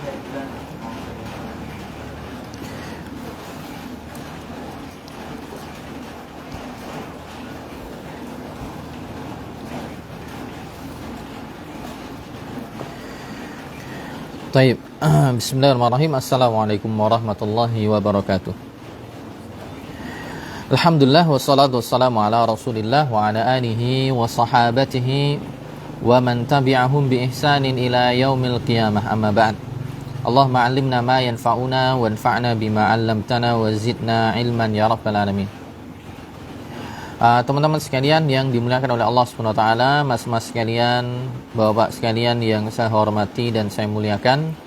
Baik, bismillahirrahmanirrahim. Assalamualaikum warahmatullahi wabarakatuh. Alhamdulillah wassalatu wassalamu ala Rasulillah wa ala alihi wa sahabatihi wa man tabi'ahum bi ihsanin ila yaumil qiyamah. Amma ba'd. Allahumma 'allimna ma yanfa'una wanfa'na bima 'allamtana wa zidna ilman ya rabbal alamin. Teman-teman sekalian yang dimuliakan oleh Allah Subhanahu wa taala, mas-mas sekalian, bapak-bapak sekalian yang saya hormati dan saya muliakan.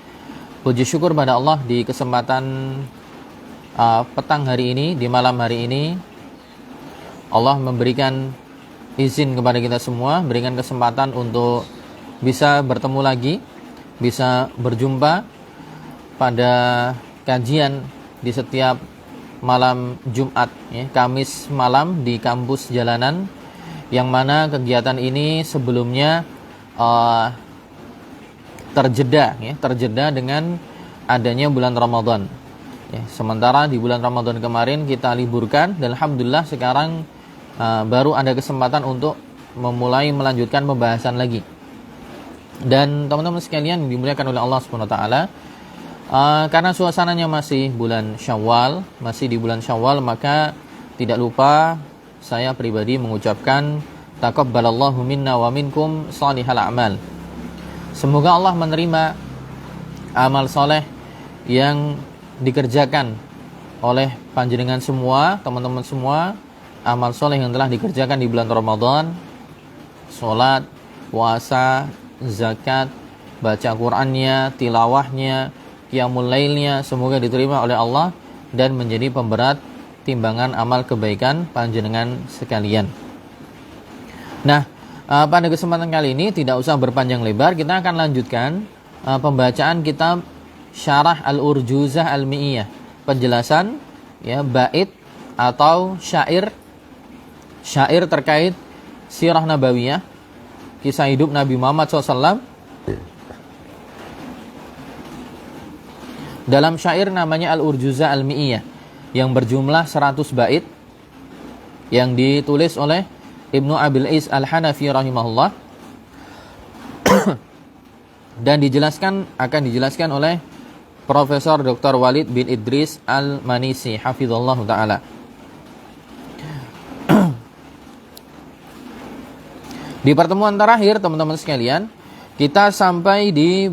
Puji syukur pada Allah di kesempatan petang hari ini, di malam hari ini Allah memberikan izin kepada kita semua, berikan kesempatan untuk bisa bertemu lagi, bisa berjumpa pada kajian di setiap malam Jumat, Kamis malam di kampus jalanan, yang mana kegiatan ini sebelumnya terjeda dengan adanya bulan Ramadan. Sementara di bulan Ramadan kemarin kita liburkan dan alhamdulillah sekarang baru ada kesempatan untuk melanjutkan pembahasan lagi. Dan teman-teman sekalian yang dimuliakan oleh Allah Subhanahu wa taala, karena suasananya masih bulan Syawal, masih di bulan Syawal, maka tidak lupa saya pribadi mengucapkan taqabbalallahu minna wa minkum shalihal a'mal. Semoga Allah menerima amal soleh yang dikerjakan oleh panjenengan semua, teman-teman semua, amal soleh yang telah dikerjakan di bulan Ramadan, sholat, puasa, zakat, baca Qur'annya, tilawahnya, qiyamul lailnya, semoga diterima oleh Allah dan menjadi pemberat timbangan amal kebaikan panjenengan sekalian. Nah, pada kesempatan kali ini tidak usah berpanjang lebar, kita akan lanjutkan pembacaan kitab Syarah Al-Urjuzah Al-Mi'iyah, penjelasan bait atau syair terkait sirah nabawiyah, kisah hidup Nabi Muhammad SAW. Dalam syair namanya Al-Urjuzah Al-Mi'iyah yang berjumlah 100 bait yang ditulis oleh Ibnu Abil Is Al-Hanafi rahimahullah dan akan dijelaskan oleh Profesor Dr. Walid bin Idris Al-Manisi hafizallahu taala. Di pertemuan terakhir teman-teman sekalian, kita sampai di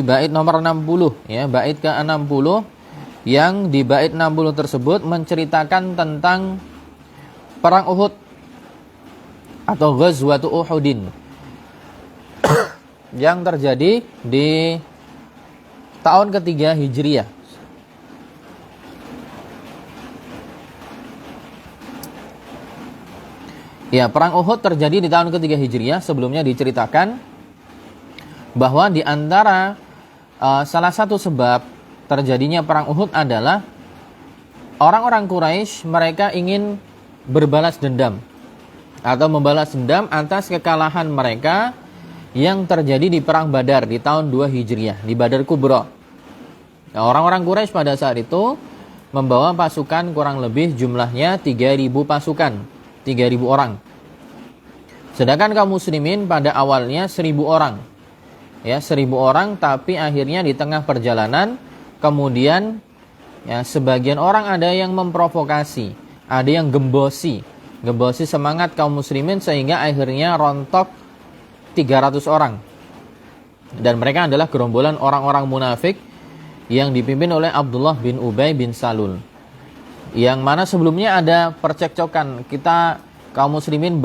bait nomor 60, bait ke-60, yang di bait 60 tersebut menceritakan tentang perang Uhud atau Ghazwatu Uhudin yang terjadi di tahun ketiga Hijriah. Perang Uhud terjadi di tahun ketiga Hijriah. Sebelumnya diceritakan bahwa di antara salah satu sebab terjadinya perang Uhud adalah orang-orang Quraisy, mereka ingin berbalas dendam atau membalas dendam atas kekalahan mereka yang terjadi di perang Badar di tahun 2 Hijriah, di Badar Kubra. Orang-orang Quraisy pada saat itu membawa pasukan kurang lebih jumlahnya 3.000 pasukan, 3.000 orang. Sedangkan kaum muslimin pada awalnya 1.000 orang. 1.000 orang, tapi akhirnya di tengah perjalanan kemudian sebagian orang ada yang memprovokasi, ada yang gembosi semangat kaum muslimin sehingga akhirnya rontok 300 orang. Dan mereka adalah gerombolan orang-orang munafik yang dipimpin oleh Abdullah bin Ubay bin Salul. Yang mana sebelumnya ada percekcokan, kita kaum muslimin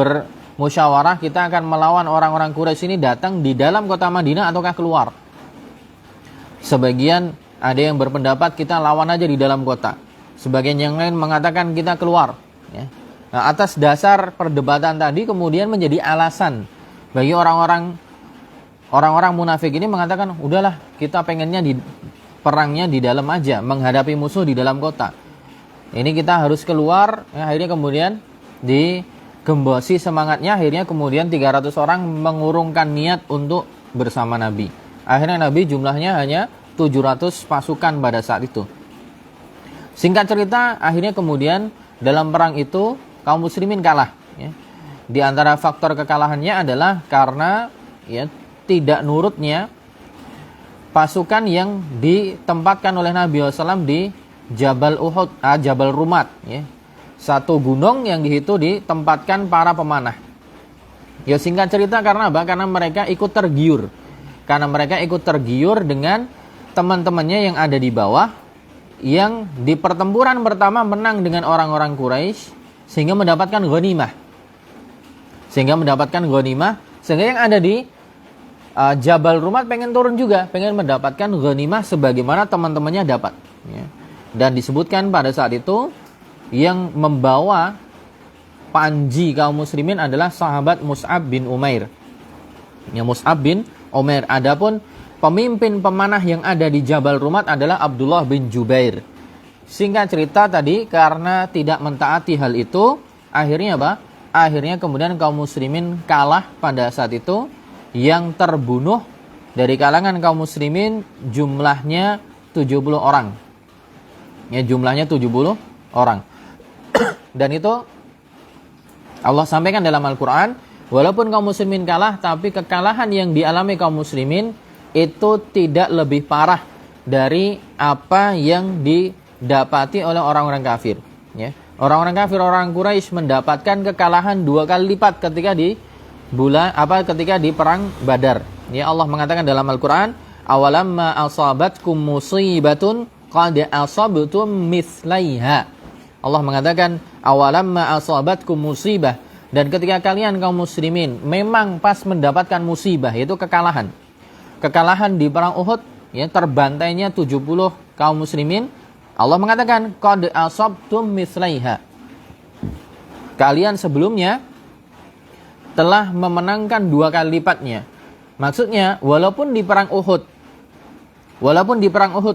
musyawarah, kita akan melawan orang-orang Quraisy ini datang di dalam kota Madinah ataukah keluar. Sebagian ada yang berpendapat kita lawan aja di dalam kota. Sebagian yang lain mengatakan kita keluar. Nah, atas dasar perdebatan tadi kemudian menjadi alasan bagi orang-orang munafik ini mengatakan, udahlah kita pengennya perangnya di dalam aja, menghadapi musuh di dalam kota. Ini kita harus keluar. Akhirnya kemudian digembosi semangatnya, akhirnya kemudian 300 orang mengurungkan niat untuk bersama Nabi. Akhirnya Nabi jumlahnya hanya 700 pasukan pada saat itu. Singkat cerita, akhirnya kemudian dalam perang itu kaum muslimin kalah. Ya. Di antara faktor kekalahannya adalah karena ya, tidak nurutnya pasukan yang ditempatkan oleh Nabi SAW di Jabal Uhud, Jabal Rumat. Ya. Satu gunung yang di situ ditempatkan para pemanah. Ya singkat cerita karena apa? Karena mereka ikut tergiur. Karena mereka ikut tergiur dengan teman-temannya yang ada di bawah, yang di pertempuran pertama menang dengan orang-orang Quraisy sehingga mendapatkan ghanimah. Sehingga yang ada di Jabal Rumat pengen turun juga, pengen mendapatkan ghanimah sebagaimana teman-temannya dapat. Ya. Dan disebutkan pada saat itu yang membawa panji kaum muslimin adalah sahabat Mus'ab bin Umair. Ya, Mus'ab bin Umair. Adapun pemimpin pemanah yang ada di Jabal Rumat adalah Abdullah bin Jubair. Singkat cerita tadi, karena tidak mentaati hal itu, akhirnya apa? Akhirnya kemudian kaum muslimin kalah pada saat itu. Yang terbunuh dari kalangan kaum muslimin jumlahnya 70 orang. Ya, jumlahnya 70 orang. Dan itu Allah sampaikan dalam Al-Quran, walaupun kaum muslimin kalah, tapi kekalahan yang dialami kaum muslimin itu tidak lebih parah dari apa yang didapati oleh orang-orang kafir. Ya. Orang-orang kafir, orang Quraisy mendapatkan kekalahan 2 kali lipat ketika ketika di perang Badar. Ya, Allah mengatakan dalam Al-Quran, awalamma asabatkum musibatun qad asabtum mislaiha. Allah mengatakan awalamma asabatkum musibah, dan ketika kalian kaum muslimin memang pas mendapatkan musibah, yaitu kekalahan di perang Uhud, ya, terbantainya 70 kaum muslimin, Allah mengatakan qad asabtum mislaiha, kalian sebelumnya telah memenangkan 2 kali lipatnya. Maksudnya walaupun di perang Uhud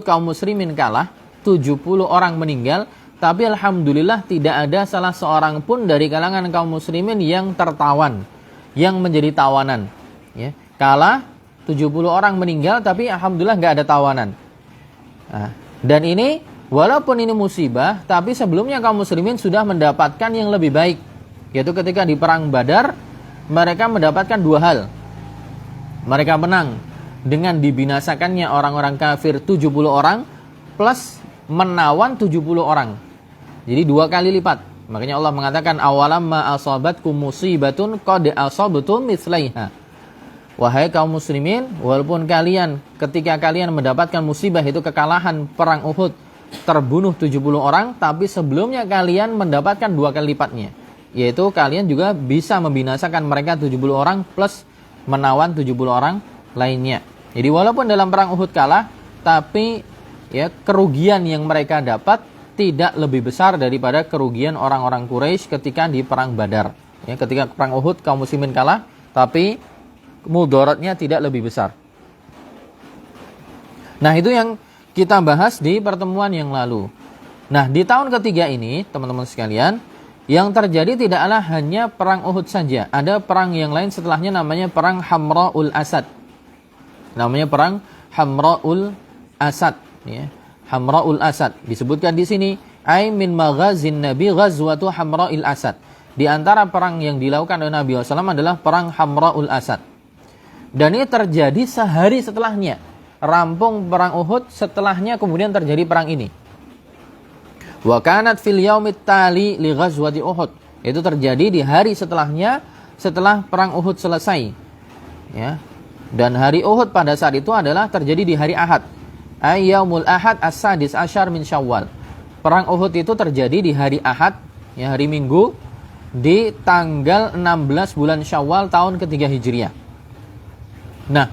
kaum muslimin kalah, 70 orang meninggal, tapi alhamdulillah tidak ada salah seorang pun dari kalangan kaum muslimin yang tertawan, yang menjadi tawanan. Ya, kalah 70 orang meninggal, tapi alhamdulillah nggak ada tawanan. Nah, dan ini walaupun ini musibah, tapi sebelumnya kaum muslimin sudah mendapatkan yang lebih baik, yaitu ketika di perang Badar mereka mendapatkan 2 hal. Mereka menang dengan dibinasakannya orang-orang kafir 70 orang plus menawan 70 orang. Jadi 2 kali lipat. Makanya Allah mengatakan awalamma asabatkum musibatun qad asabtum mislaiha. Wahai kaum muslimin, walaupun ketika kalian mendapatkan musibah, itu kekalahan perang Uhud, terbunuh 70 orang, tapi sebelumnya kalian mendapatkan 2 kali lipatnya. Yaitu kalian juga bisa membinasakan mereka 70 orang plus menawan 70 orang lainnya. Jadi walaupun dalam perang Uhud kalah, tapi ya kerugian yang mereka dapat tidak lebih besar daripada kerugian orang-orang Quraisy ketika di perang Badar. Ya, ketika perang Uhud kaum muslimin kalah, tapi mudaratnya tidak lebih besar. Nah, itu yang kita bahas di pertemuan yang lalu. Nah, di tahun ketiga ini, teman-teman sekalian, yang terjadi tidaklah hanya perang Uhud saja. Ada perang yang lain setelahnya, namanya perang Hamra'ul Asad. Namanya perang Hamra'ul Asad. Ya. Hamra'ul Asad. Disebutkan di sini, ay min maghazin Nabi ghazwatu Hamra'il Asad. Di antara perang yang dilakukan oleh Nabi SAW adalah perang Hamra'ul Asad. Dan ini terjadi sehari setelahnya. Rampung perang Uhud, setelahnya kemudian terjadi perang ini. Wa kanat fil yaumit tali li ghazwati Uhud. Itu terjadi di hari setelahnya, setelah perang Uhud selesai. Ya. Dan hari Uhud pada saat itu adalah terjadi di hari Ahad. Yaumul Ahad as-sadis asyar min Syawal. Perang Uhud itu terjadi di hari Ahad, ya, hari Minggu, di tanggal 16 bulan Syawal tahun ketiga Hijriah. Nah,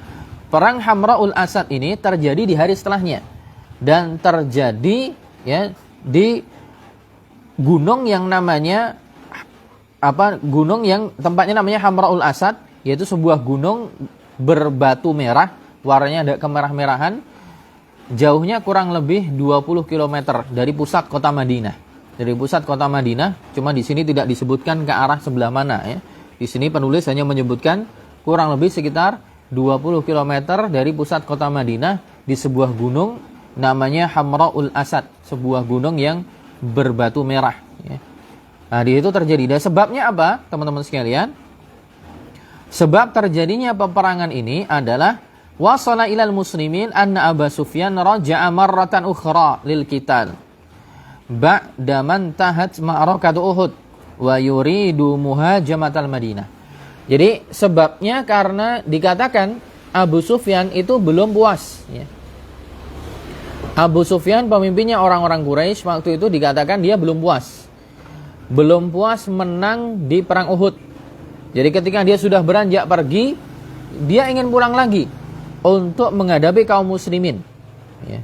perang Hamra'ul Asad ini terjadi di hari setelahnya. Dan terjadi, ya, di gunung yang namanya gunung yang tempatnya namanya Hamra'ul Asad, yaitu sebuah gunung berbatu merah, warnanya ada kemerah-merahan, jauhnya kurang lebih 20 km dari pusat kota Madinah. Dari pusat kota Madinah, cuma di sini tidak disebutkan ke arah sebelah mana, ya. Di sini penulis hanya menyebutkan kurang lebih sekitar 20 km dari pusat kota Madinah di sebuah gunung namanya Hamra'ul Asad, sebuah gunung yang berbatu merah. Ya. Nah, di situ terjadi. Dan sebabnya apa, teman-teman sekalian? Sebab terjadinya peperangan ini adalah wasala ilal muslimin anna Abu Sufyan raja'a marratan ukhra lil qital ba'da man tahat ma'rakatu Uhud wa yuridu muhajamatal Madinah. Jadi sebabnya karena dikatakan Abu Sufyan itu belum puas, ya. Abu Sufyan pemimpinnya orang-orang Quraisy waktu itu dikatakan dia belum puas. Belum puas menang di perang Uhud. Jadi ketika dia sudah beranjak pergi, dia ingin pulang lagi untuk menghadapi kaum muslimin. Ya.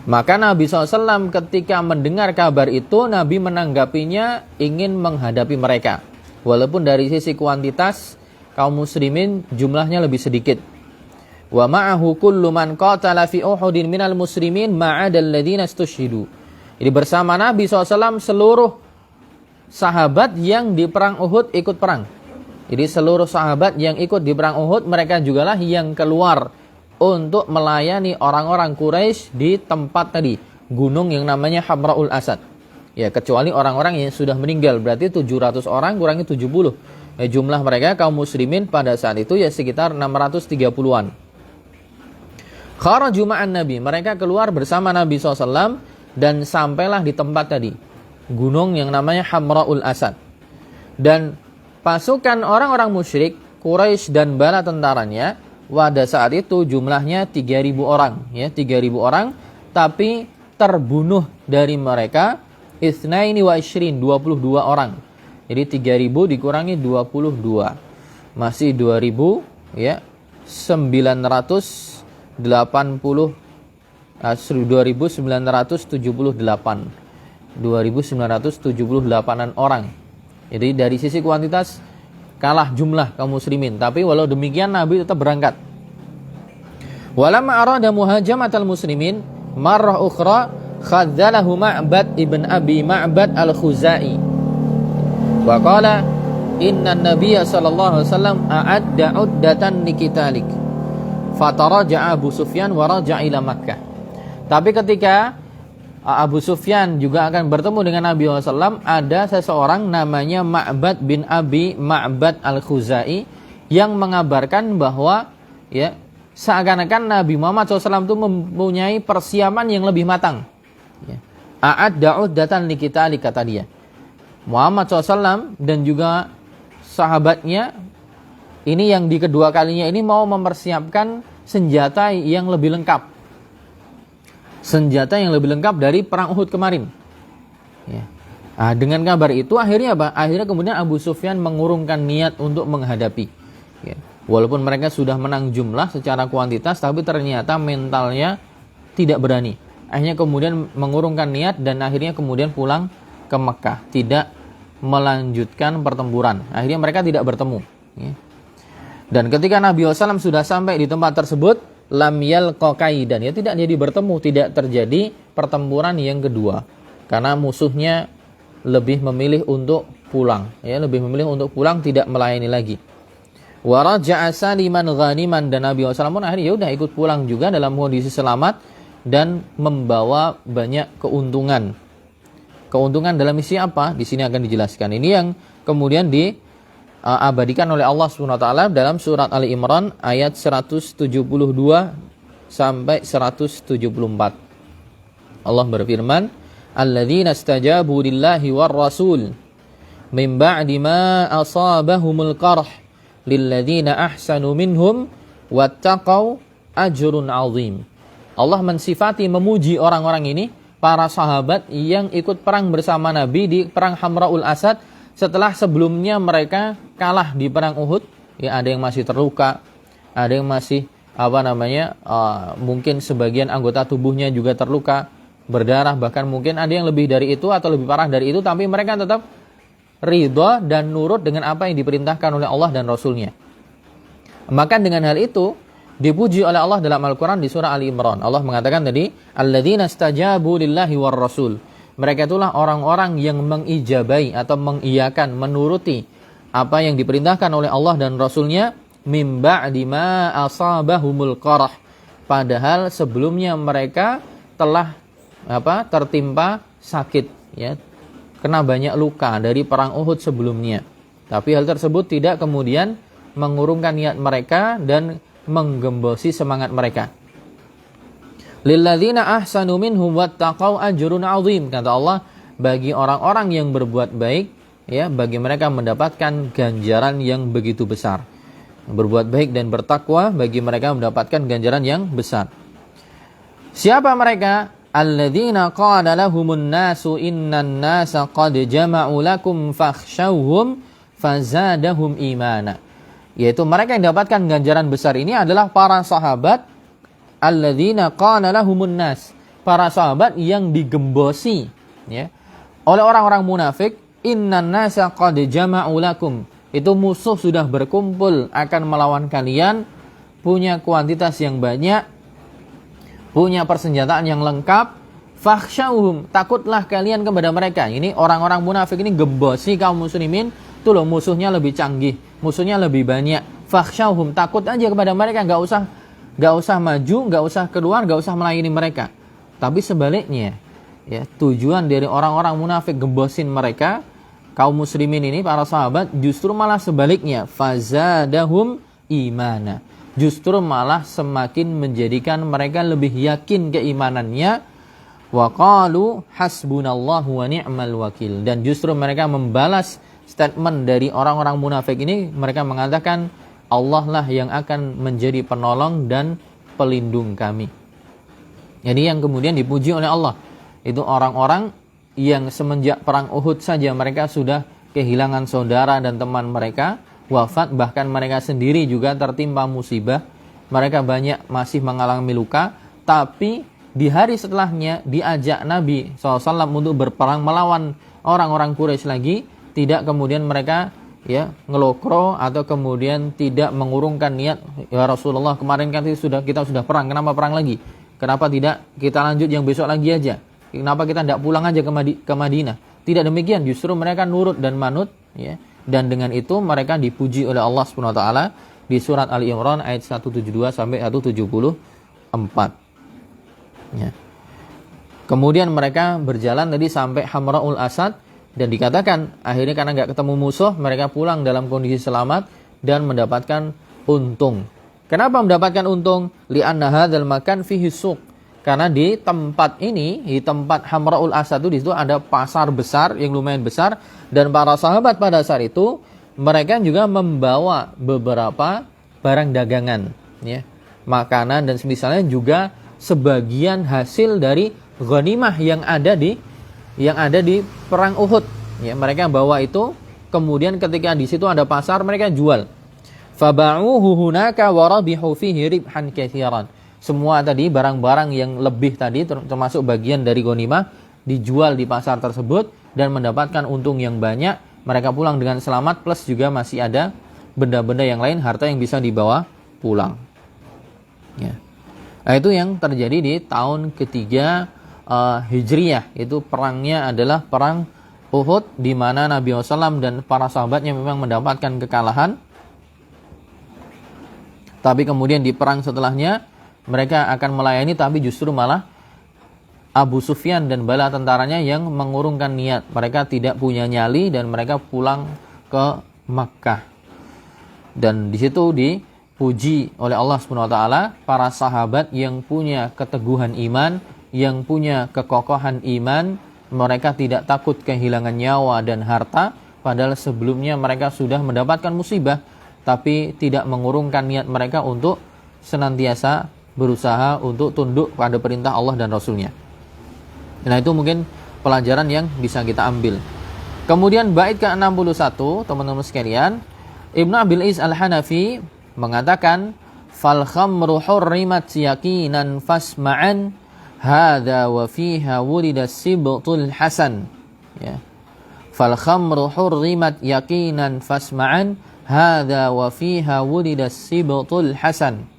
Maka Nabi SAW ketika mendengar kabar itu, Nabi menanggapinya ingin menghadapi mereka. Walaupun dari sisi kuantitas, kaum muslimin jumlahnya lebih sedikit. Wa ma'ahu kullu man qatala fi Uhudin minal muslimin ma'adal ladina istushhidu. Jadi bersama Nabi SAW seluruh sahabat yang di perang Uhud ikut perang. Jadi seluruh sahabat yang ikut di perang Uhud, mereka jugalah yang keluar untuk melayani orang-orang Quraisy di tempat tadi, gunung yang namanya Hamra'ul Asad. Ya, kecuali orang-orang yang sudah meninggal, berarti 700 orang kurangi 70. Ya, jumlah mereka kaum muslimin pada saat itu ya sekitar 630-an. Kharaju ma'an Nabi, mereka keluar bersama Nabi SAW dan sampailah di tempat tadi, gunung yang namanya Hamra'ul Asad. Dan pasukan orang-orang musyrik, Quraisy dan bala tentaranya, pada saat itu jumlahnya 3.000 orang, ya, 3.000 orang, tapi terbunuh dari mereka Itsnaini wa Ishrin, 22 orang. Jadi 3.000 dikurangi 22. Masih 2.000, ya. 2978 orang. Jadi dari sisi kuantitas kalah jumlah kaum muslimin, tapi walau demikian Nabi tetap berangkat. Walamma arada muhajamatal muslimin marrah ukhra khadzalahu Ma'bad ibn Abi Ma'bad al-Khuzai wa qala inna an-nabiyya sallallahu alaihi wasallam a'adda uddatan likitalik fataraja'a Abu Sufyan wa raja'a ila Makkah. Tapi ketika Abu Sufyan juga akan bertemu dengan Nabi SAW, ada seseorang namanya Ma'bad bin Abi Ma'bad al-Khuzai yang mengabarkan bahwa ya seakan-akan Nabi Muhammad SAW itu mempunyai persiapan yang lebih matang. A'adda uddatan likitali, kata dia. Muhammad SAW dan juga sahabatnya ini yang di kedua kalinya ini mau mempersiapkan senjata yang lebih lengkap. Senjata yang lebih lengkap dari perang Uhud kemarin. Ya. Nah, dengan kabar itu akhirnya apa? Akhirnya kemudian Abu Sufyan mengurungkan niat untuk menghadapi. Ya. Walaupun mereka sudah menang jumlah secara kuantitas, tapi ternyata mentalnya tidak berani. Akhirnya kemudian mengurungkan niat dan akhirnya kemudian pulang ke Mekah, tidak melanjutkan pertempuran. Akhirnya mereka tidak bertemu. Ya. Dan ketika Nabi SAW sudah sampai di tempat tersebut, lam yalqa kaidan, ya tidak jadi bertemu, tidak terjadi pertempuran yang kedua karena musuhnya lebih memilih untuk pulang, ya lebih memilih untuk pulang, tidak melayani lagi. Wa raja'a saliman ghaniman, dan Nabi SAW akhirnya ya udah ikut pulang juga dalam kondisi selamat dan membawa banyak keuntungan. Keuntungan dalam isi apa? Di sini akan dijelaskan. Ini yang kemudian abadikan oleh Allah SWT dalam surat Ali Imran ayat 172 sampai 174. Allah berfirman, "Alladzina istajabu lillahi war rasul min ba'di ma asabahumul qarh lilladzina ahsanu minhum wattaqau ajrun 'azim." Allah mensifati, memuji orang-orang ini, para sahabat yang ikut perang bersama Nabi di perang Hamra'ul Asad setelah sebelumnya mereka kalah di perang Uhud. Ya, ada yang masih terluka, ada yang masih mungkin sebagian anggota tubuhnya juga terluka, berdarah, bahkan mungkin ada yang lebih dari itu atau lebih parah dari itu, tapi mereka tetap ridha dan nurut dengan apa yang diperintahkan oleh Allah dan Rasulnya. Maka dengan hal itu dipuji oleh Allah dalam Al-Quran di surah Ali Imran. Allah mengatakan tadi, alladzina istajabu lillahi war rasul. Mereka itulah orang-orang yang mengijabai atau mengiyakan, menuruti apa yang diperintahkan oleh Allah dan Rasulnya mim ba'di ma asabahumul qarah. Padahal sebelumnya mereka telah tertimpa sakit, ya. Kena banyak luka dari perang Uhud sebelumnya. Tapi hal tersebut tidak kemudian mengurungkan niat mereka dan menggembosi semangat mereka. Lilladzina ahsanu minhum wattaqau ajrun 'azim. Kata Allah, bagi orang-orang yang berbuat baik, ya, bagi mereka mendapatkan ganjaran yang begitu besar. Berbuat baik dan bertakwa, bagi mereka mendapatkan ganjaran yang besar. Siapa mereka? Alladzina qala lahumun nasu innan nasa qad jama'u lakum fakhshawhum fazadahum imana. Yaitu mereka yang dapatkan ganjaran besar ini adalah para sahabat alladzina qala lahumun nas, para sahabat yang digembosi, ya, oleh orang-orang munafik, innan nasa qad jama'u lakum. Itu musuh sudah berkumpul akan melawan kalian, punya kuantitas yang banyak, punya persenjataan yang lengkap. Fakhshawhum, takutlah kalian kepada mereka. Ini orang-orang munafik ini gembosi kaum muslimin. Tuh loh, musuhnya lebih canggih, musuhnya lebih banyak. Fakhshawhum, takut aja kepada mereka, nggak usah maju, nggak usah keluar, nggak usah melayani mereka. Tapi sebaliknya, ya, tujuan dari orang-orang munafik gembosin mereka, kaum muslimin ini, para sahabat, justru malah sebaliknya. Fazadahum imana, justru malah semakin menjadikan mereka lebih yakin keimanannya. Wa qalu hasbunallahu wa ni'mal wakil. Dan justru mereka membalas statement dari orang-orang munafik ini. Mereka mengatakan, Allah lah yang akan menjadi penolong dan pelindung kami. Jadi yang kemudian dipuji oleh Allah itu orang-orang yang semenjak perang Uhud saja mereka sudah kehilangan saudara dan teman mereka, wafat, bahkan mereka sendiri juga tertimpa musibah. Mereka banyak masih mengalami luka, tapi di hari setelahnya diajak Nabi SAW untuk berperang melawan orang-orang Quraisy lagi. Tidak kemudian mereka, ya, ngelokro atau kemudian tidak mengurungkan niat. Ya Rasulullah, kemarin kan kita sudah perang, kenapa perang lagi? Kenapa tidak kita lanjut yang besok lagi aja? Kenapa kita tidak pulang aja ke Madinah? Tidak demikian, justru mereka nurut dan manut, ya. Dan dengan itu mereka dipuji oleh Allah SWT di surat Ali Imran ayat 172 sampai 174. Ya. Kemudian mereka berjalan tadi sampai Hamra'ul Asad, dan dikatakan akhirnya karena nggak ketemu musuh, mereka pulang dalam kondisi selamat dan mendapatkan untung. Kenapa mendapatkan untung? Li'anna hadzal makan fihi suq. Karena di tempat ini, di tempat Hamra'ul Asad itu, di situ ada pasar besar yang lumayan besar, dan para sahabat pada saat itu mereka juga membawa beberapa barang dagangan, ya, makanan dan semisalnya, juga sebagian hasil dari ghanimah yang ada di perang Uhud, ya, mereka bawa itu. Kemudian ketika di situ ada pasar, mereka jual. Faba'uhu hunaka wa rabihu fihi ribhan katsiran. Semua tadi barang-barang yang lebih tadi, termasuk bagian dari ghanimah, dijual di pasar tersebut dan mendapatkan untung yang banyak. Mereka pulang dengan selamat, plus juga masih ada benda-benda yang lain, harta yang bisa dibawa pulang, ya. Nah, itu yang terjadi di tahun ketiga Hijriyah. Itu perangnya adalah perang Uhud, di mana Nabi SAW dan para sahabatnya memang mendapatkan kekalahan. Tapi kemudian di perang setelahnya mereka akan melayani, tapi justru malah Abu Sufyan dan bala tentaranya yang mengurungkan niat. Mereka tidak punya nyali dan mereka pulang ke Makkah. Dan di situ dipuji oleh Allah SWT para sahabat yang punya keteguhan iman, yang punya kekokohan iman. Mereka tidak takut kehilangan nyawa dan harta, padahal sebelumnya mereka sudah mendapatkan musibah, tapi tidak mengurungkan niat mereka untuk senantiasa berusaha untuk tunduk pada perintah Allah dan Rasulnya. Nah, itu mungkin pelajaran yang bisa kita ambil. Kemudian bait ke-61, teman-teman sekalian, Ibnu Abil Is Al-Hanafi mengatakan, fal khamru hurrimat yaqinan fasma'an hadza wa fiha wulida sibtul hasan, ya. Fal khamru hurrimat yaqinan fasma'an hadza wa fiha wulida sibtul hasan.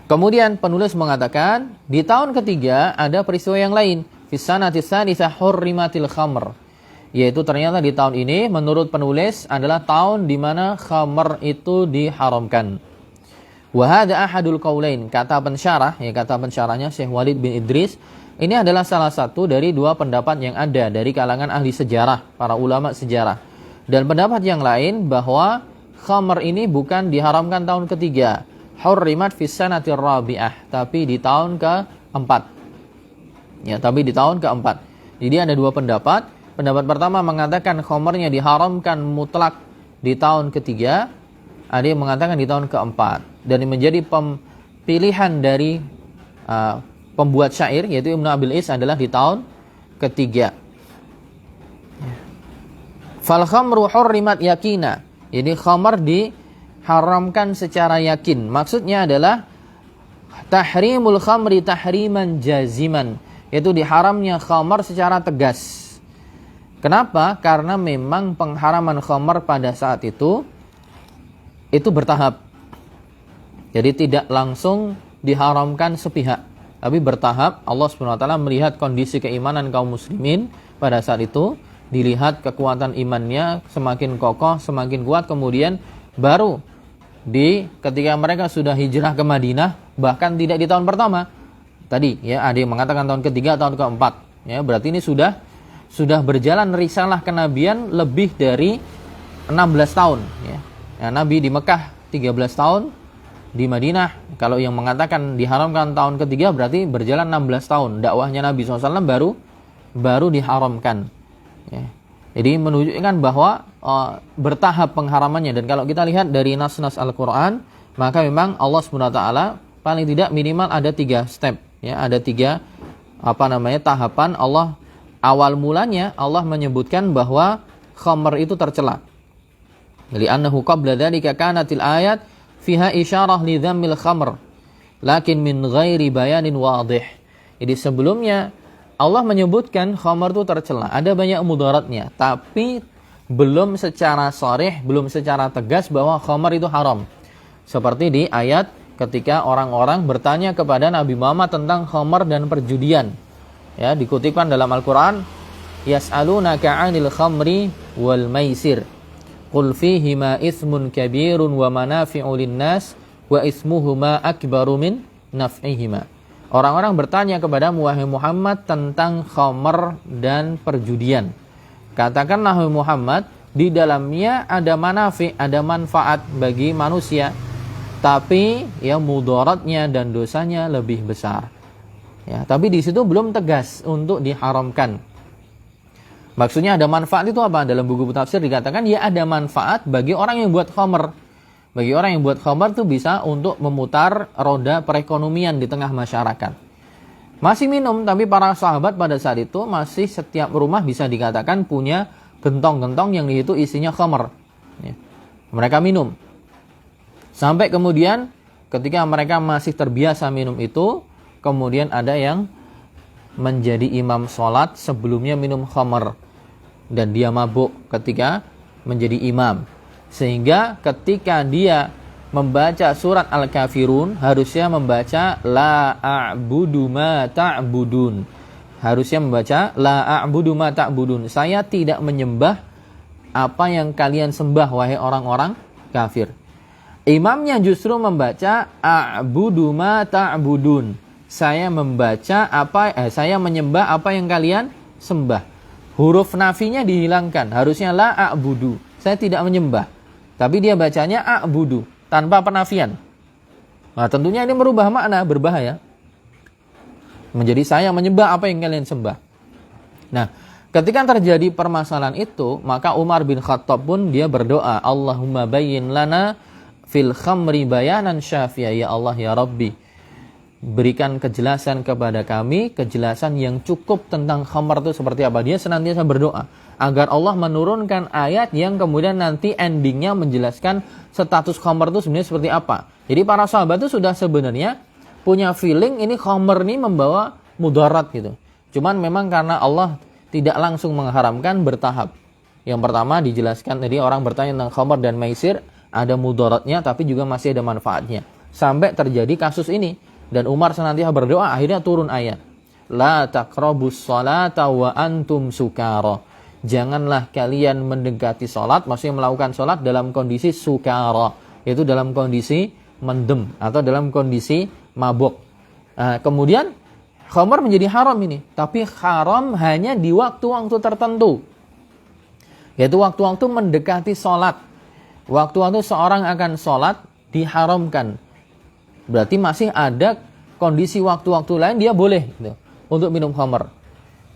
Kemudian penulis mengatakan, di tahun ketiga ada peristiwa yang lain. Fi sanati tsanitsah hurrimatil khamr. Yaitu ternyata di tahun ini menurut penulis adalah tahun di mana khamr itu diharamkan. Wa hadza ahadul qaulain, kata pensyarahnya Syekh Walid bin Idris, ini adalah salah satu dari dua pendapat yang ada dari kalangan ahli sejarah, para ulama sejarah. Dan pendapat yang lain bahwa khamr ini bukan diharamkan tahun ketiga, hurrimat fis sanatir rabi'ah, tapi di tahun keempat. Ya, tapi di tahun keempat. Jadi ada dua pendapat. Pendapat pertama mengatakan khamrnya diharamkan mutlak di tahun ketiga. Ada yang mengatakan di tahun keempat. Dan menjadi pilihan dari pembuat syair, yaitu Ibnu Abil Is, adalah di tahun ketiga. Fal khamru hurrimat yakina. Jadi khamr diharamkan secara yakin. Maksudnya adalah tahrimul khamri tahriman jaziman. Yaitu diharamnya khamr secara tegas. Kenapa? Karena memang pengharaman khamr pada saat itu bertahap. Jadi tidak langsung diharamkan sepihak, tapi bertahap. Allah SWT melihat kondisi keimanan kaum muslimin pada saat itu, dilihat kekuatan imannya semakin kokoh, semakin kuat, kemudian baru ketika mereka sudah hijrah ke Madinah, bahkan tidak di tahun pertama. Tadi ya ada yang mengatakan tahun ketiga, tahun keempat. Ya, berarti ini sudah berjalan risalah kenabian lebih dari 16 tahun ya. Ya, Nabi di Mekah 13 tahun, di Madinah kalau yang mengatakan diharamkan tahun ketiga berarti berjalan 16 tahun. Dakwahnya Nabi SAW baru diharamkan. Ya. Jadi menunjukkan bahwa bertahap pengharamannya. Dan kalau kita lihat dari nas-nas Al-Quran, maka memang Allah SWT paling tidak minimal ada 3 step. Ya, ada 3 tahapan. Awal mulanya Allah menyebutkan bahwa khamr itu tercela. Li'annahu qabla dzalika kanatil ayat fiha isyarah li dhammil khamr lakin min ghairi bayanin wadih. Jadi sebelumnya Allah menyebutkan khamr itu tercela, ada banyak mudaratnya, tapi belum secara sharih, belum secara tegas bahwa khamr itu haram. Seperti di ayat ketika orang-orang bertanya kepada Nabi Muhammad tentang khamr dan perjudian. Ya, dikutipkan dalam Al-Qur'an, yas'alunaka 'anil khamri wal maisir. Qul fihima itsmun kabirun wa manafi'u lin-nas wa ismuhuma akbaru min naf'ihima. Orang-orang bertanya kepadamu wahai Muhammad tentang khamr dan perjudian. Katakanlah wahai Muhammad, di dalamnya ada manafi', ada manfaat bagi manusia, tapi yang mudaratnya dan dosanya lebih besar. Ya, tapi di situ belum tegas untuk diharamkan. Maksudnya ada manfaat itu apa? Dalam buku tafsir dikatakan ya ada manfaat bagi orang yang buat khamr. Bagi orang yang buat khamr itu bisa untuk memutar roda perekonomian di tengah masyarakat. Masih minum, tapi para sahabat pada saat itu masih setiap rumah bisa dikatakan punya gentong-gentong yang itu isinya khamr. Ya. Mereka minum. Sampai kemudian ketika mereka masih terbiasa minum itu, kemudian ada yang menjadi imam sholat sebelumnya minum khamr. Dan dia mabuk ketika menjadi imam. Sehingga ketika dia membaca surat Al-Kafirun, harusnya membaca La a'budu ma ta'budun. Harusnya membaca La a'budu ma ta'budun. Saya tidak menyembah apa yang kalian sembah, wahai orang-orang kafir. Imamnya justru membaca A'budu ma ta'budun. Saya menyembah apa yang kalian sembah. Huruf nafinya dihilangkan. Harusnya la a'budu. Saya tidak menyembah. Tapi dia bacanya a'budu. Tanpa penafian. Nah tentunya ini merubah makna. Berbahaya. Menjadi saya menyembah apa yang kalian sembah. Nah ketika terjadi permasalahan itu, maka Umar bin Khattab pun dia berdoa. Allahumma bayyin lana fil khamri bayanan syafi'a. Ya Allah ya Rabbi, berikan kejelasan kepada kami, kejelasan yang cukup tentang khamr itu seperti apa. Dia senantiasa berdoa agar Allah menurunkan ayat yang kemudian nanti endingnya menjelaskan status khamr itu sebenarnya seperti apa. Jadi para sahabat itu sudah sebenarnya punya feeling ini khamr ini membawa mudarat gitu. Cuman memang karena Allah tidak langsung mengharamkan, bertahap. Yang pertama dijelaskan tadi orang bertanya tentang khamr dan maisir, ada mudaratnya tapi juga masih ada manfaatnya. Sampai terjadi kasus ini. Dan Umar senantiasa berdoa, akhirnya turun ayat. La taqrabus salata wa antum sukara. janganlah kalian mendekati sholat, maksudnya melakukan sholat dalam kondisi sukara, yaitu dalam kondisi mendem atau dalam kondisi mabuk. Kemudian khamar menjadi haram ini, tapi haram hanya di waktu-waktu tertentu, yaitu waktu-waktu mendekati sholat. Waktu-waktu seorang akan sholat diharamkan. Berarti masih ada kondisi waktu-waktu lain dia boleh gitu, untuk minum khamar.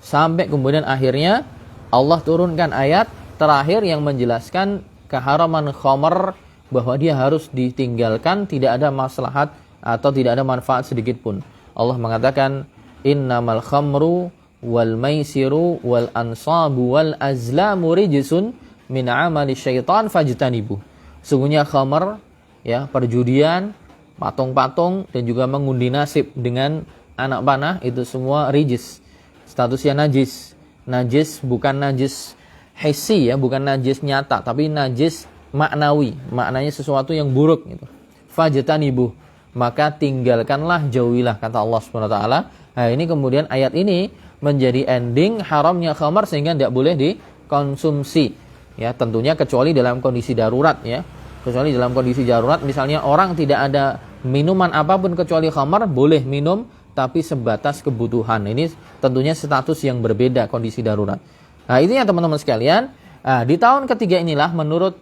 Sampai kemudian akhirnya Allah turunkan ayat terakhir yang menjelaskan keharaman khamar, bahwa dia harus ditinggalkan, tidak ada maslahat atau tidak ada manfaat sedikit pun. Allah mengatakan, innamal khamru wal maisiru wal ansabu wal azlamu rijsun min amali syaitan fajtanibu. Sungguhnya khamar, ya, perjudian, patung-patung, dan juga mengundi nasib dengan anak panah, itu semua rijis, statusnya najis. Najis bukan najis hissi, ya, bukan najis nyata, tapi najis maknawi, maknanya sesuatu yang buruk gitu. Fajtanibu, maka tinggalkanlah, jauhilah, kata Allah Subhanahu wa taala. Nah, ini kemudian ayat ini menjadi ending haramnya khamar sehingga tidak boleh dikonsumsi, ya, tentunya kecuali dalam kondisi darurat, ya. Kecuali dalam kondisi darurat, misalnya orang tidak ada minuman apapun kecuali khamar, boleh minum tapi sebatas kebutuhan. Ini tentunya status yang berbeda, kondisi darurat. Nah, itu ya teman-teman sekalian. Nah, di tahun ketiga inilah menurut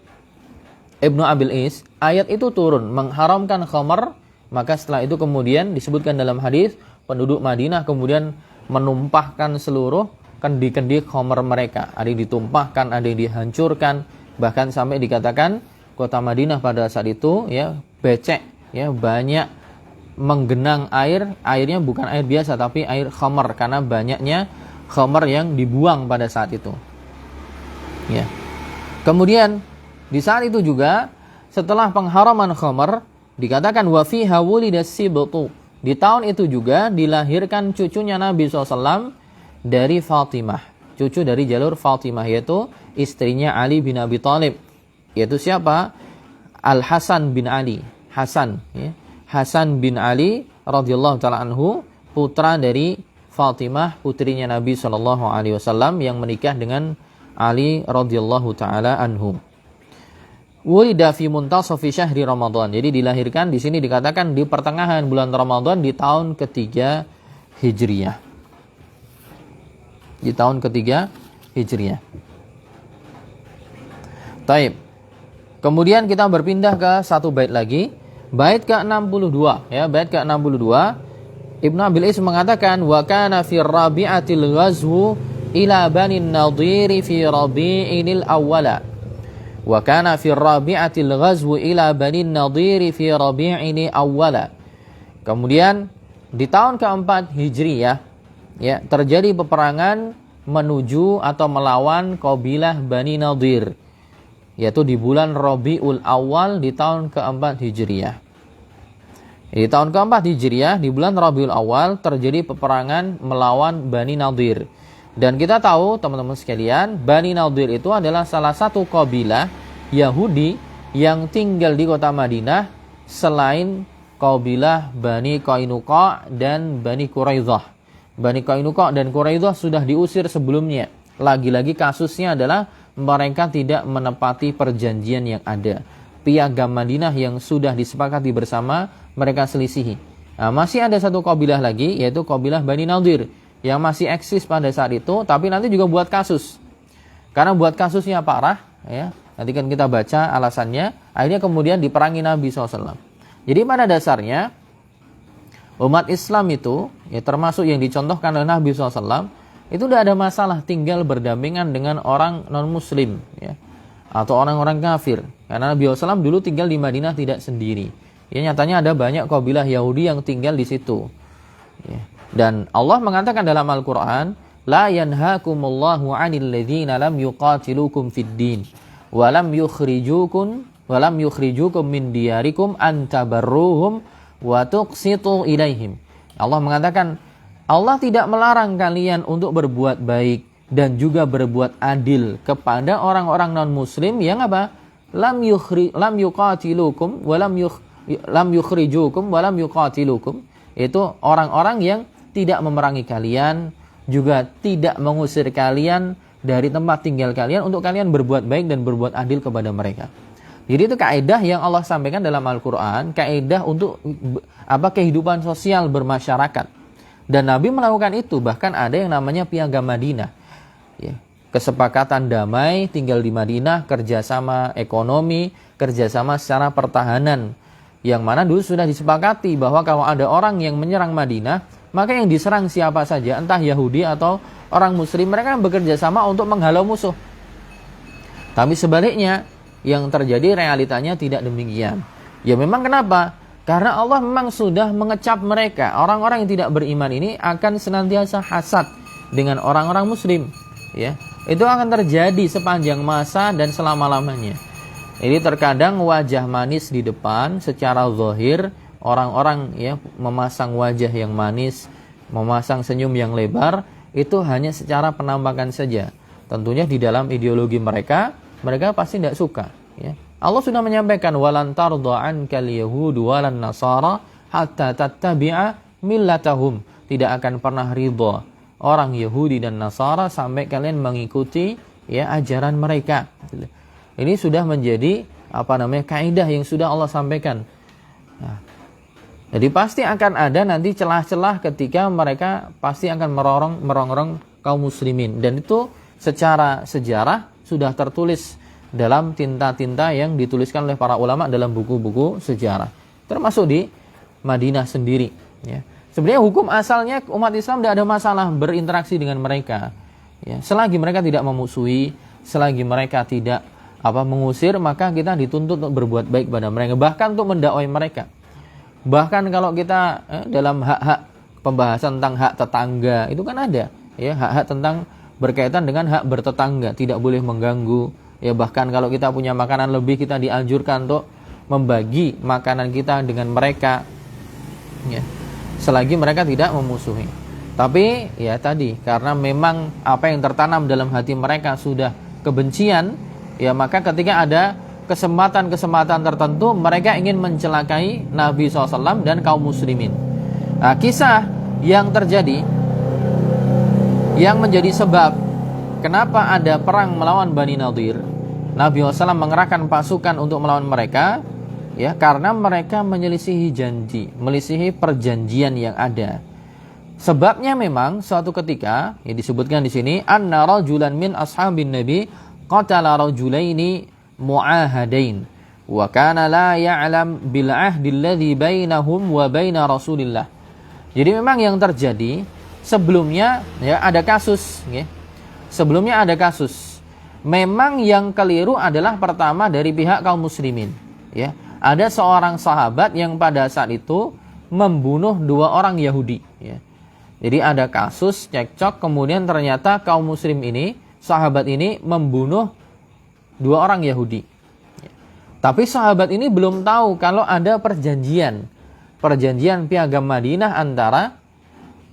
Ibnu Abil Is, ayat itu turun mengharamkan khamar. Maka setelah itu kemudian disebutkan dalam hadis, penduduk Madinah kemudian menumpahkan seluruh kendi-kendi khamar mereka. Ada yang ditumpahkan, ada yang dihancurkan, bahkan sampai dikatakan kota Madinah pada saat itu, ya, becek, ya, banyak menggenang air. Airnya bukan air biasa tapi air khamar, karena banyaknya khamar yang dibuang pada saat itu, ya. Kemudian di saat itu juga setelah pengharaman khamar dikatakan wa fiha wulidas sibtu. Di tahun itu juga dilahirkan cucunya Nabi SAW dari Fatimah, cucu dari jalur Fatimah, yaitu istrinya Ali bin Abi Thalib. Yaitu siapa? Al-Hasan bin Ali. Hasan, ya. Hasan bin Ali radhiyallahu taala anhu, putra dari Fatimah, putrinya Nabi SAW yang menikah dengan Ali radhiyallahu taala anhu. Wulida fi muntasafi syahri Ramadan. Jadi dilahirkan di sini dikatakan di pertengahan bulan Ramadan di tahun ketiga Hijriyah. Di tahun ketiga Hijriyah. Taib. Kemudian kita berpindah ke satu bait lagi, bait ke-62, ya, bait ke-62. Ibnu Abil Is mengatakan wa kana fi rabi'atil ghazwu ila Bani Nadhir fi Rabi'il awwala. Wa kana fi rabi'atil ghazwu ila Bani Nadhir fi Rabi'il awwala. Kemudian di tahun keempat Hijriyah, ya, terjadi peperangan menuju atau melawan kabilah Bani Nadhir, yaitu di bulan Rabiul Awal di tahun keempat Hijriyah. Di tahun keempat Hijriyah di bulan Rabiul Awal terjadi peperangan melawan Bani Nadhir. Dan kita tahu teman-teman sekalian, Bani Nadhir itu adalah salah satu kabilah Yahudi yang tinggal di kota Madinah selain kabilah Bani Qainuqa dan Bani Quraidah. Bani Qainuqa dan Quraidah sudah diusir sebelumnya. Lagi-lagi kasusnya adalah mereka tidak menepati perjanjian yang ada. Piagam Madinah yang sudah disepakati bersama, mereka selisihi. Nah, masih ada satu kabilah lagi, yaitu kabilah Bani Nadhir, yang masih eksis pada saat itu, tapi nanti juga buat kasus. Karena buat kasusnya parah, ya. Nanti kan kita baca alasannya, akhirnya kemudian diperangi Nabi SAW. Jadi pada dasarnya, umat Islam itu, ya, termasuk yang dicontohkan oleh Nabi SAW, itu tidak ada masalah tinggal berdampingan dengan orang non-muslim, ya, atau orang-orang kafir. Karena Nabi SAW dulu tinggal di Madinah tidak sendiri. Ya, nyatanya ada banyak kabilah Yahudi yang tinggal di situ. Ya. Dan Allah mengatakan dalam Al-Quran, La yanhakumullahu 'anil ladzina lam yuqatilukum fid din wa lam yukhrijukum min diyarikum an tabarruhum wa tuqsitu ilaihim. Allah mengatakan, Allah tidak melarang kalian untuk berbuat baik dan juga berbuat adil kepada orang-orang non-muslim yang apa? Lam yuqatilukum wa lam yukhrijukum wa lam yuqatilukum. Itu orang-orang yang tidak memerangi kalian, juga tidak mengusir kalian dari tempat tinggal kalian untuk kalian berbuat baik dan berbuat adil kepada mereka. Jadi itu kaidah yang Allah sampaikan dalam Al-Quran, kaidah untuk kehidupan sosial bermasyarakat. Dan Nabi melakukan itu, bahkan ada yang namanya Piagam Madinah. Ya, kesepakatan damai, tinggal di Madinah, kerjasama ekonomi, kerjasama secara pertahanan. Yang mana dulu sudah disepakati bahwa kalau ada orang yang menyerang Madinah, maka yang diserang siapa saja, entah Yahudi atau orang Muslim, mereka bekerja sama untuk menghalau musuh. Tapi sebaliknya, yang terjadi realitanya tidak demikian. Ya memang kenapa? Karena Allah memang sudah mengecap mereka. Orang-orang yang tidak beriman ini akan senantiasa hasad dengan orang-orang Muslim. Ya, itu akan terjadi sepanjang masa dan selama-lamanya. Jadi terkadang wajah manis di depan secara zahir, orang-orang ya memasang wajah yang manis, memasang senyum yang lebar, itu hanya secara penampakan saja. Tentunya di dalam ideologi mereka pasti tidak suka. Ya. Allah sudah menyampaikan walan tarda ankal yahud walan nasara hatta tattabi'a millatahum. Tidak akan pernah ridha orang Yahudi dan Nasara sampai kalian mengikuti ya ajaran mereka. Ini sudah menjadi kaidah yang sudah Allah sampaikan. Nah, jadi pasti akan ada nanti celah-celah ketika mereka pasti akan merongrong kaum muslimin, dan itu secara sejarah sudah tertulis dalam tinta-tinta yang dituliskan oleh para ulama dalam buku-buku sejarah, termasuk di Madinah sendiri. Ya. Sebenarnya hukum asalnya umat Islam tidak ada masalah berinteraksi dengan mereka. Ya. Selagi mereka tidak memusuhi, selagi mereka tidak mengusir, maka kita dituntut untuk berbuat baik pada mereka, bahkan untuk mendakwai mereka. Bahkan kalau kita dalam hak-hak pembahasan tentang hak tetangga itu kan ada, ya hak-hak tentang berkaitan dengan hak bertetangga, tidak boleh mengganggu. Ya bahkan kalau kita punya makanan lebih, kita dianjurkan untuk membagi makanan kita dengan mereka. Ya, selagi mereka tidak memusuhi. Tapi ya tadi, karena memang apa yang tertanam dalam hati mereka sudah kebencian, ya maka ketika ada kesempatan-kesempatan tertentu mereka ingin mencelakai Nabi SAW dan kaum muslimin. Nah, kisah yang terjadi yang menjadi sebab kenapa ada perang melawan Bani Nadir, Nabi SAW mengerahkan pasukan untuk melawan mereka, ya karena mereka menyelisihi janji, menyelisihi perjanjian yang ada. Sebabnya memang suatu ketika, ya disebutkan di sini, anna rajulan min ashabin nabi qatala rajulaini mu'ahadain wa kana la ya'lam bil ahdi alladhi bainahum wa baina Rasulillah. Jadi memang yang terjadi sebelumnya ya ada kasus, ya. Sebelumnya ada kasus. Memang yang keliru adalah pertama dari pihak kaum muslimin, ya. Ada seorang sahabat yang pada saat itu membunuh 2 orang Yahudi, ya. Jadi ada kasus cekcok, kemudian ternyata kaum muslim ini, sahabat ini membunuh 2 orang Yahudi. Tapi sahabat ini belum tahu kalau ada perjanjian Piagam Madinah antara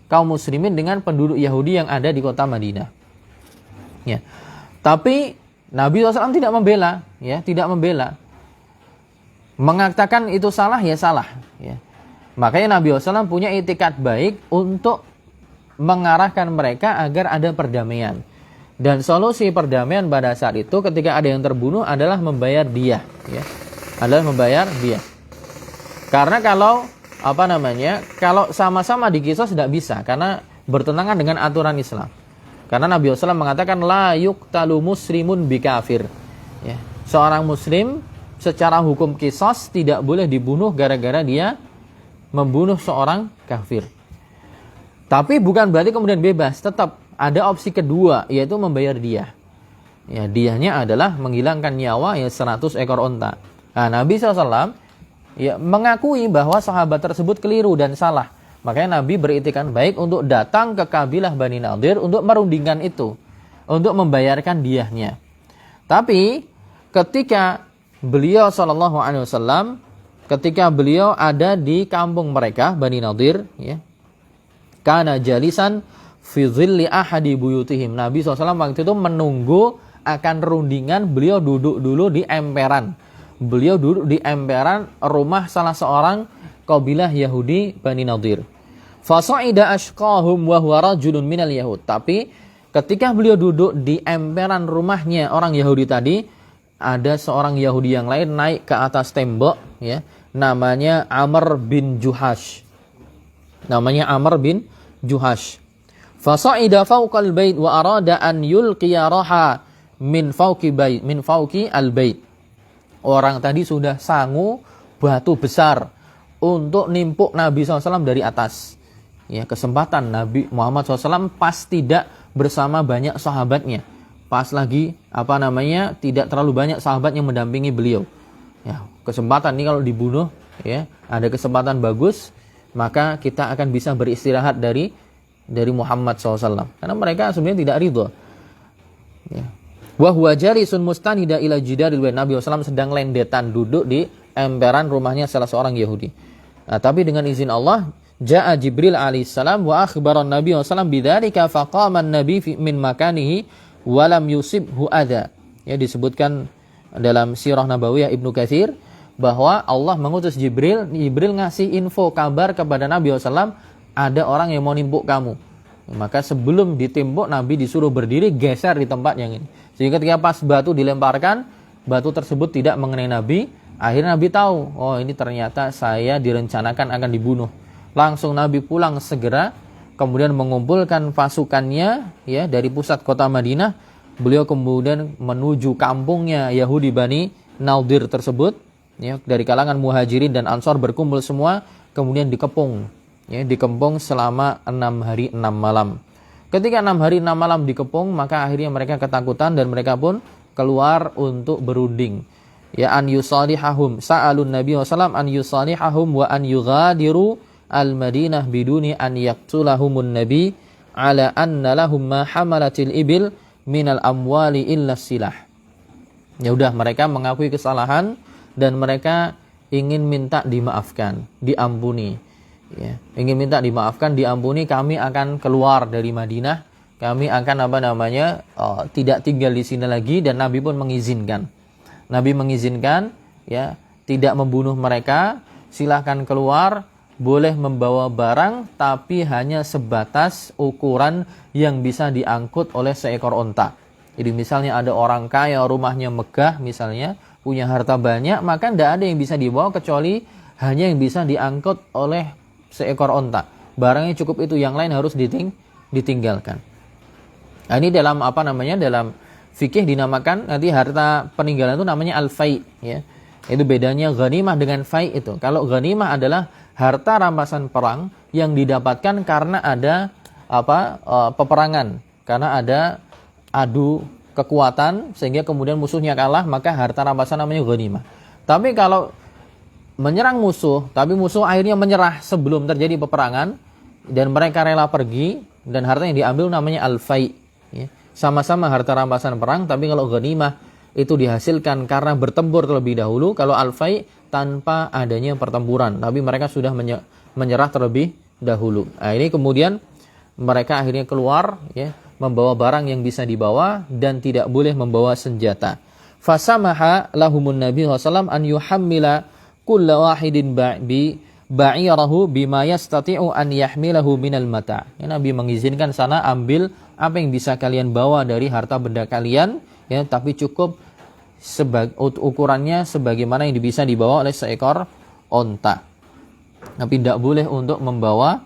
kaum muslimin dengan penduduk Yahudi yang ada di kota Madinah. Ya. Tapi Nabi SAW tidak membela, ya, tidak membela. Mengatakan itu salah, ya salah. Ya. Makanya Nabi SAW punya itikat baik untuk mengarahkan mereka agar ada perdamaian. Dan solusi perdamaian pada saat itu ketika ada yang terbunuh adalah membayar diyah, ya. Adalah membayar diyah. Karena kalau kalau sama-sama dikisos tidak bisa, karena bertentangan dengan aturan Islam. Karena Nabi SAW mengatakan la yuqtalu muslimun bikafir. Ya. Seorang muslim secara hukum kisos tidak boleh dibunuh gara-gara dia membunuh seorang kafir. Tapi bukan berarti kemudian bebas, tetap ada opsi kedua, yaitu membayar diyah. Ya, diyahnya adalah menghilangkan nyawa 100 ekor onta. Nah, Nabi SAW ya mengakui bahwa sahabat tersebut keliru dan salah. Makanya Nabi beritikan baik untuk datang ke kabilah Bani Nadir untuk merundingkan itu, untuk membayarkan diyahnya. Tapi ketika beliau SAW, ketika beliau ada di kampung mereka Bani Nadir, ya, kana jalisan fi dhilli ahadi buyutihim. Nabi SAW waktu itu menunggu akan rundingan, beliau duduk dulu di emperan. Beliau duduk di emperan rumah salah seorang kabilah Yahudi Bani Nadir. Fasa'ida ashqahum wa huwa rajulun minal yahud. Tapi Ketika beliau duduk di emperan rumahnya orang Yahudi tadi, ada seorang Yahudi yang lain naik ke atas tembok, ya, namanya Amr bin Juhash. Namanya Amr bin Juhash. Fasa'ida fawqal bait wa arada an yulqiya raha min fawqi al-bait. Orang tadi sudah sangu batu besar untuk nimpuk Nabi SAW dari atas. Ya, kesempatan Nabi Muhammad SAW pas tidak bersama banyak sahabatnya. Pas lagi tidak terlalu banyak sahabat yang mendampingi beliau. Ya, kesempatan ini kalau dibunuh, ya, ada kesempatan bagus, maka kita akan bisa beristirahat dari Muhammad SAW. Karena mereka sebenarnya tidak ridho. Ya. Wa huwa jalisun mustanida ila jidaril bait. Nabi SAW sedang lendetan duduk di emperan rumahnya salah seorang Yahudi. Nah, tapi dengan izin Allah, ja'a Jibril alaihissalam wa akhbaran Nabi SAW bidzalika faqama an-nabi min makanihi wa lam yusibhu adza. Ya, disebutkan dalam Sirah Nabawiyah Ibnu Katsir bahwa Allah mengutus Jibril ngasih info kabar kepada Nabi SAW, ada orang yang mau nimpuk kamu. Maka sebelum ditimpuk, Nabi disuruh berdiri geser di tempat yang ini. Sehingga ketika pas batu dilemparkan, batu tersebut tidak mengenai Nabi. Akhirnya Nabi tahu, oh ini ternyata saya direncanakan akan dibunuh. Langsung Nabi pulang segera, kemudian mengumpulkan pasukannya, ya, dari pusat kota Madinah. Beliau kemudian menuju kampungnya Yahudi Bani Nadir tersebut, ya, dari kalangan Muhajirin dan Ansor berkumpul semua, kemudian dikepung, ya, dikepung selama 6 hari 6 malam. Ketika 6 hari 6 malam dikepung, maka akhirnya mereka ketakutan dan mereka pun keluar untuk berunding. Ya, an yusalihahum, sa'alun Nabi SAW an yusalihahum wa an yughadiru al-Madinah biduni an yaqtulahumun Nabi ala anna lahum ma hamalatil ibil minal amwali illa silah. Ya udah, mereka mengakui kesalahan dan mereka ingin minta dimaafkan, diampuni. Ya, ingin minta dimaafkan, diampuni, kami akan keluar dari Madinah, kami akan tidak tinggal di sini lagi, dan Nabi pun mengizinkan. Nabi mengizinkan, ya, tidak membunuh mereka, silahkan keluar, boleh membawa barang, tapi hanya sebatas ukuran yang bisa diangkut oleh seekor onta. Jadi misalnya ada orang kaya, rumahnya megah misalnya, punya harta banyak, maka tidak ada yang bisa dibawa kecuali hanya yang bisa diangkut oleh seekor onta. Barangnya cukup itu, yang lain harus ditinggalkan. Nah, ini dalam dalam fikih dinamakan nanti harta peninggalan itu namanya al-fai, ya. Itu bedanya ghanimah dengan fai itu. Kalau ghanimah adalah harta rampasan perang yang didapatkan karena ada peperangan, karena ada adu kekuatan sehingga kemudian musuhnya kalah, maka harta rampasan namanya ghanimah. Tapi kalau menyerang musuh, tapi musuh akhirnya menyerah sebelum terjadi peperangan dan mereka rela pergi, dan harta yang diambil namanya al-fai, ya. Sama-sama harta rampasan perang, tapi kalau ghanimah itu dihasilkan karena bertempur terlebih dahulu. Kalau al-fai tanpa adanya pertempuran, tapi mereka sudah menyerah terlebih dahulu. Nah, ini kemudian mereka akhirnya keluar, ya, membawa barang yang bisa dibawa dan tidak boleh membawa senjata. Fasamaha lahumun Nabi SAW an yuhammila kulla wahidin ba'irahu bima yastati'u an yahmilahu minal mata'. Ya, Nabi mengizinkan sana, ambil apa yang bisa kalian bawa dari harta benda kalian, ya, tapi cukup ukurannya sebagaimana yang bisa dibawa oleh seekor onta. Tapi tidak boleh untuk membawa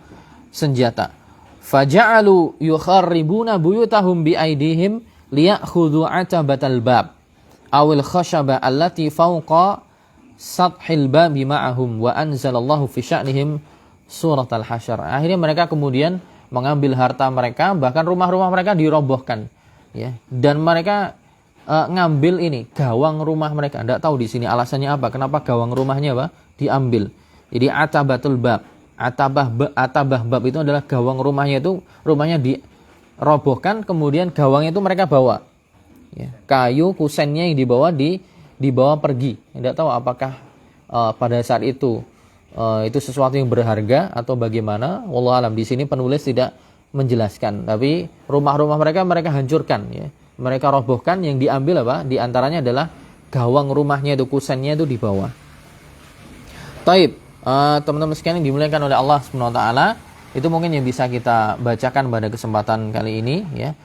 senjata. Faja'alu yukharribuna buyutahum biaidihim liya'khudhu 'atabatal bab awil khashaba allati fawqa sathil babi ma'ahum wa anzalallahu fi sya'nihim surat al-hasyr. Akhirnya mereka kemudian mengambil harta mereka, bahkan rumah-rumah mereka dirobohkan, ya. Dan mereka ngambil ini gawang rumah mereka. Tidak tahu di sini alasannya apa, kenapa gawang rumahnya diambil. Jadi atabatul bab, atabah bab itu adalah gawang rumahnya, itu rumahnya dirobohkan, kemudian gawangnya itu mereka bawa, ya. Kayu kusennya yang dibawa pergi. Tidak tahu apakah pada saat itu sesuatu yang berharga atau bagaimana. Wallahu alam, di sini penulis tidak menjelaskan. Tapi rumah-rumah mereka hancurkan, ya. Mereka robohkan, yang diambil di antaranya adalah gawang rumahnya itu, kusennya itu dibawa. Taib, teman-teman sekalian yang dimuliakan oleh Allah Subhanahu wa taala, itu mungkin yang bisa kita bacakan pada kesempatan kali ini, ya.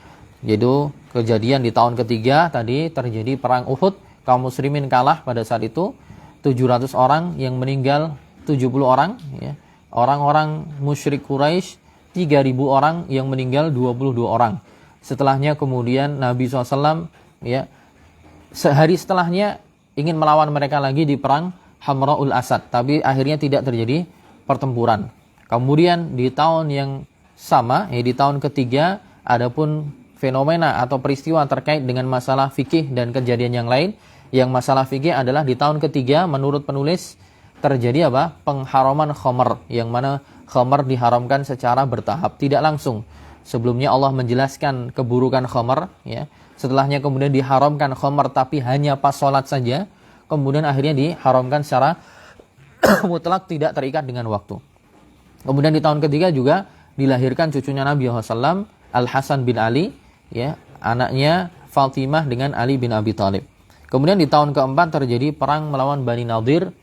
Yaitu kejadian di tahun ketiga tadi terjadi perang Uhud, kaum muslimin kalah pada saat itu, 700 orang yang meninggal 70 orang ya. Orang-orang musyrik Quraisy 3.000 orang yang meninggal 22 orang. Setelahnya kemudian Nabi SAW ya, sehari setelahnya ingin melawan mereka lagi di perang Hamra'ul Asad, tapi akhirnya tidak terjadi pertempuran. Kemudian di tahun yang sama, di tahun ketiga, adapun fenomena atau peristiwa terkait dengan masalah fikih dan kejadian yang lain. Yang masalah fikih adalah di tahun ketiga menurut penulis terjadi apa? Pengharaman khamar, yang mana khamar diharamkan secara bertahap, tidak langsung. Sebelumnya Allah menjelaskan keburukan khamar ya. Setelahnya kemudian diharamkan khamar tapi hanya pas sholat saja. Kemudian akhirnya diharamkan secara mutlak, tidak terikat dengan waktu. Kemudian di tahun ketiga juga dilahirkan cucunya Nabi SAW, Al-Hasan bin Ali, ya, anaknya Fatimah dengan Ali bin Abi Thalib. Kemudian di tahun keempat terjadi perang melawan Bani Nadir,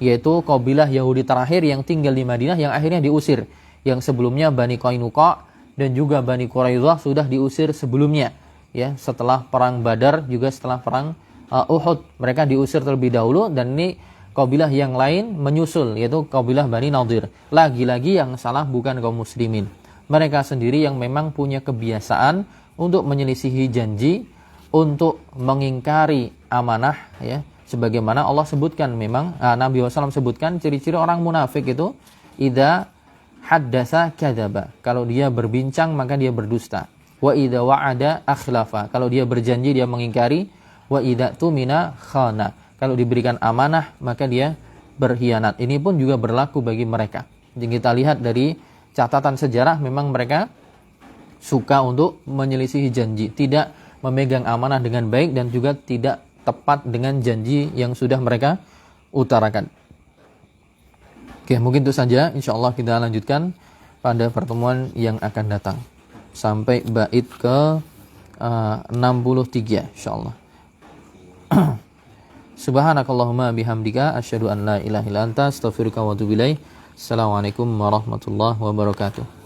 yaitu kabilah Yahudi terakhir yang tinggal di Madinah yang akhirnya diusir. Yang sebelumnya Bani Qainuqa dan juga Bani Quraidah sudah diusir sebelumnya, ya, setelah perang Badar juga setelah perang Uhud, mereka diusir terlebih dahulu, dan ini kabilah yang lain menyusul, yaitu kabilah Bani Nadir. Lagi-lagi yang salah bukan kaum muslimin. Mereka sendiri yang memang punya kebiasaan untuk menyelisihi janji, untuk mengingkari amanah ya. Sebagaimana Allah sebutkan, memang Nabi SAW sebutkan ciri-ciri orang munafik itu idza haddasa kadzaba. Kalau dia berbincang maka dia berdusta. Wa idza wa'ada akhlafa. Kalau dia berjanji dia mengingkari. Wa idza tumina khana. Kalau diberikan amanah maka dia berkhianat. Ini pun juga berlaku bagi mereka. Jadi kita lihat dari catatan sejarah, memang mereka suka untuk menyelisihi janji, tidak memegang amanah dengan baik, dan juga tidak tepat dengan janji yang sudah mereka utarakan. Oke, mungkin itu saja. Insyaallah kita lanjutkan pada pertemuan yang akan datang sampai bait ke 63 insyaallah. Subhanakallahumma bihamdika asyhadu an la ilaha illa anta astaghfiruka wa atubu ilaik. Assalamualaikum warahmatullahi wabarakatuh.